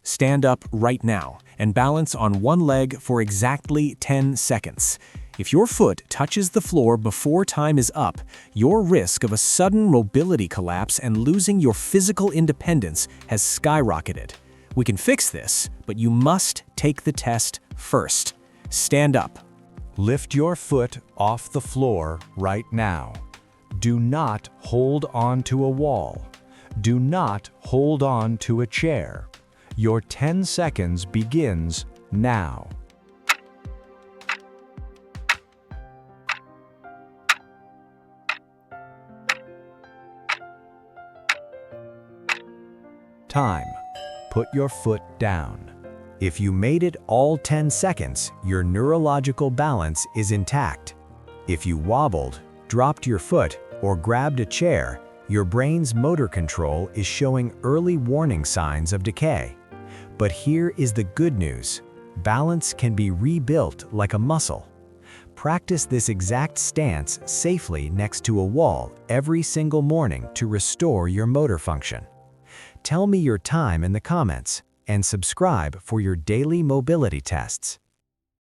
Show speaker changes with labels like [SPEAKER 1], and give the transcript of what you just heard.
[SPEAKER 1] Stand up right now and balance on one leg for exactly 10 seconds. If your foot touches the floor before time is up, your risk of a sudden mobility collapse and losing your physical independence has skyrocketed. We can fix this, but you must take the test first. Stand up.
[SPEAKER 2] Lift your foot off the floor right now. Do not hold on to a wall. Do not hold on to a chair. Your 10 seconds begins now. Time. Put your foot down. If you made it all 10 seconds, your neurological balance is intact. If you wobbled, dropped your foot, or grabbed a chair, your brain's motor control is showing early warning signs of decay. But here is the good news. Balance can be rebuilt like a muscle. Practice this exact stance safely next to a wall every single morning to restore your motor function. Tell me your time in the comments and subscribe for your daily mobility tests.